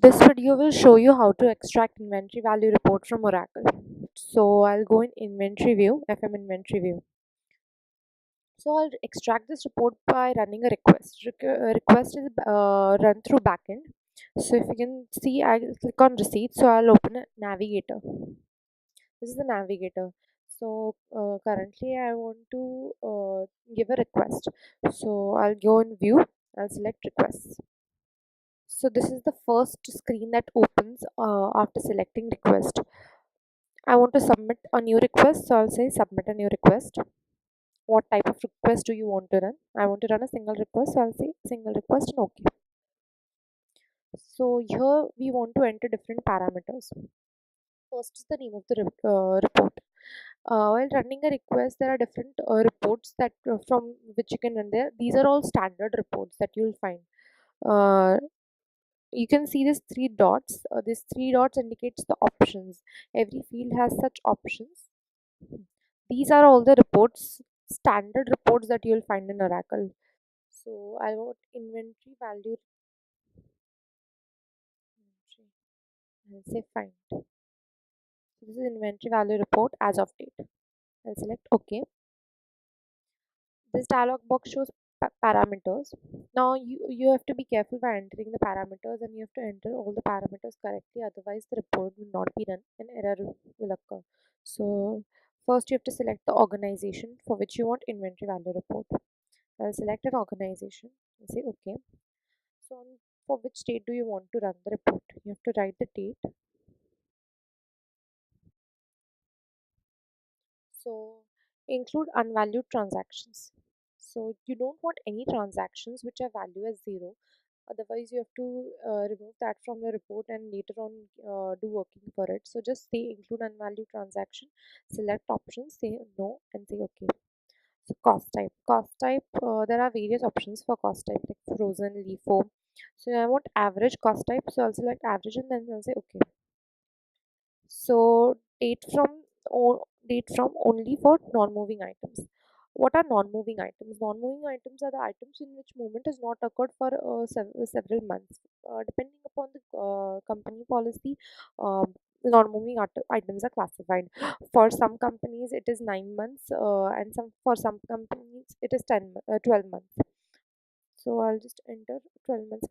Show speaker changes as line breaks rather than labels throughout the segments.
This video will show you how to extract inventory value report from Oracle. So I'll go in inventory view, FM inventory view. So I'll extract this report by running a request. Request is run through backend. So if you can see, I'll click on receipt. So I'll open a navigator. This is the navigator. So currently I want to give a request. So I'll go in view. I'll select requests. So this is the first screen that opens after selecting request. I want to submit a new request, so I'll say submit a new request. What type of request do you want to run? I want to run a single request, so I'll say single request and OK. So here we want to enter different parameters. First is the name of the report. While running a request, there are different reports that from which you can run there. These are all standard reports that you'll find. Uh, you can see these three dots. These three dots indicates the options. Every field has such options. These are all the reports, standard reports that you'll find in Oracle. So I want inventory value. I'll say find. So this is inventory value report as of date. I'll select OK. This dialog box shows parameters. Now you have to be careful by entering the parameters, and you have to enter all the parameters correctly, otherwise the report will not be run and error will occur. So first you have to select the organization for which you want inventory value report. I'll select an organization and say OK. So for which date do you want to run the report? You have to write the date. So include unvalued transactions. So you don't want any transactions which are value as 0. Otherwise, you have to remove that from your report and later on do working for it. So just say include unvalued transaction, select options, say no and say OK. So cost type. Cost type, there are various options for cost type like frozen, LIFO. So I want average cost type. So I'll select average and then I'll say OK. So date from only for non-moving items. What are non-moving items? Non-moving items are the items in which movement has not occurred for several months. Depending upon the company policy, non-moving items are classified. For some companies, it is 9 months, and for some companies, it is 12 months. So I'll just enter 12 months.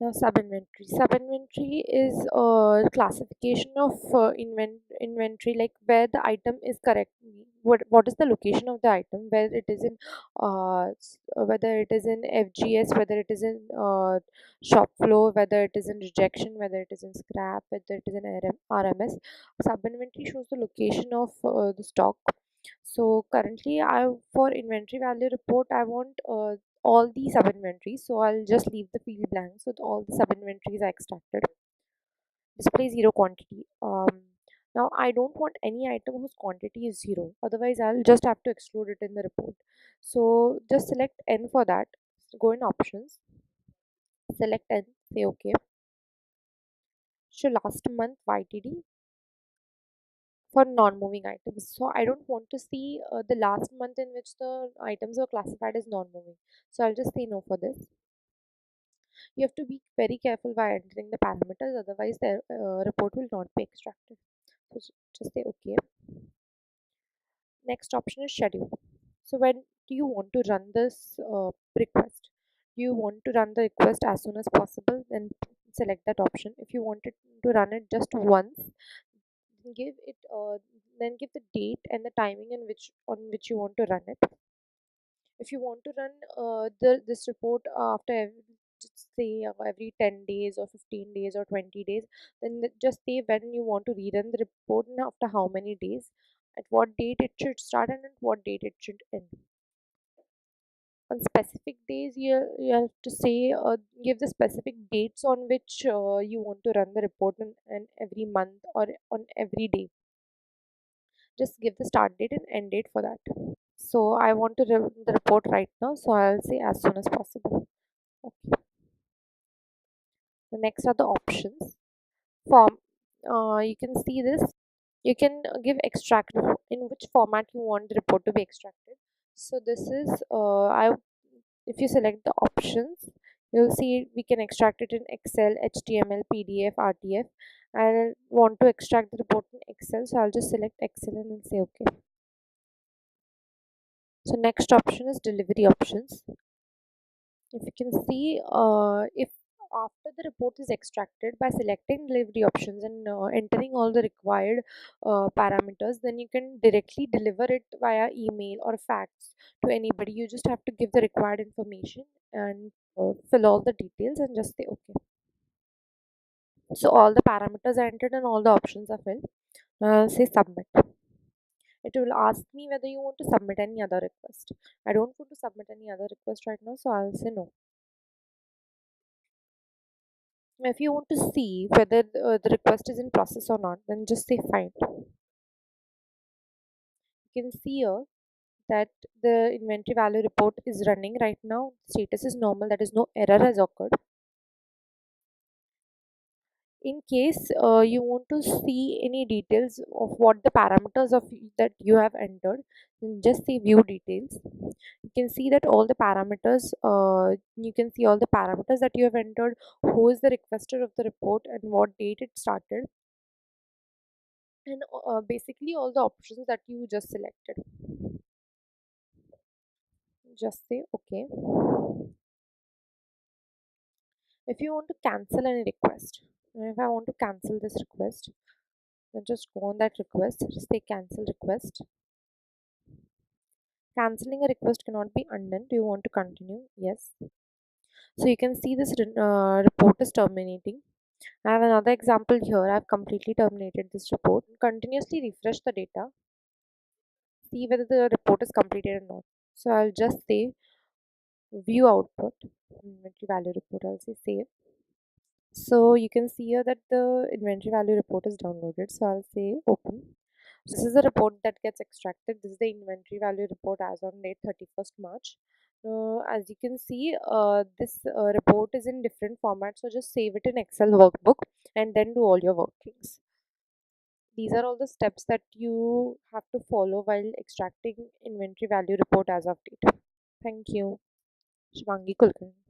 Now, sub-inventory. Sub-inventory is a classification of inventory, like where the item is correct. What is the location of the item? Where it is in, whether it is in FGS, whether it is in shop floor, whether it is in rejection, whether it is in scrap, whether it is in RMS. Sub-inventory shows the location of the stock. So currently, for inventory value report, I want all the sub inventories, so I'll just leave the field blank so all the sub inventories are extracted. Display zero quantity. Now I don't want any item whose quantity is 0, otherwise I'll just have to exclude it in the report. So just select N for that. So go in options, select N, say OK. Show last month YTD for non-moving items. So I don't want to see the last month in which the items were classified as non-moving, so I'll just say no for this. You have to be very careful by entering the parameters, otherwise the report will not be extracted. So just say OK. Next option is schedule. So when do you want to run this request? Do you want to run the request as soon as possible? Then select that option. If you wanted to run it just once, give it then give the date and the timing in which on which you want to run it. If you want to run this report after just say every 10 days or 15 days or 20 days, then just say when you want to rerun the report and after how many days, at what date it should start and at what date it should end. On specific days, you have to say give the specific dates on which you want to run the report and every month or on every day. Just give the start date and end date for that. So I want to run the report right now, so I'll say as soon as possible. Okay. The next are the options. Form. You can see this. You can give extract in which format you want the report to be extracted. So this is I if you select the options, you'll see we can extract it in Excel, HTML, PDF, RTF. I want to extract the report in Excel, so I'll just select Excel and then say OK. So next option is delivery options. If you can see, if after the report is extracted by selecting delivery options and entering all the required parameters, then you can directly deliver it via email or fax to anybody. You just have to give the required information and fill all the details and just say OK. So all the parameters are entered and all the options are filled. Now I'll say submit. It will ask me whether you want to submit any other request. I don't want to submit any other request right now, so I'll say no. If you want to see whether the request is in process or not, then just say fine. You can see here that the inventory value report is running right now. Status is normal, that is no error has occurred. In case you want to see any details of what the parameters of that you have entered, then just say view details. You can see that all the parameters, you can see all the parameters that you have entered, who is the requester of the report and what date it started, and basically all the options that you just selected. Just say OK. If you want to cancel any request, if I want to cancel this request, then just go on that request, just say cancel request. Canceling a request cannot be undone. Do you want to continue? Yes. So you can see this report is terminating. I have another example here. I've completely terminated this report. Continuously refresh the data, see whether the report is completed or not. So I'll just say view output, inventory value report. I'll say save. So you can see here that the inventory value report is downloaded. So I'll say open. This is the report that gets extracted. This is the inventory value report as on date 31st March. As you can see, this report is in different formats. So just save it in Excel workbook and then do all your workings. These are all the steps that you have to follow while extracting inventory value report as of date. Thank you. Shivangi Kulkarni.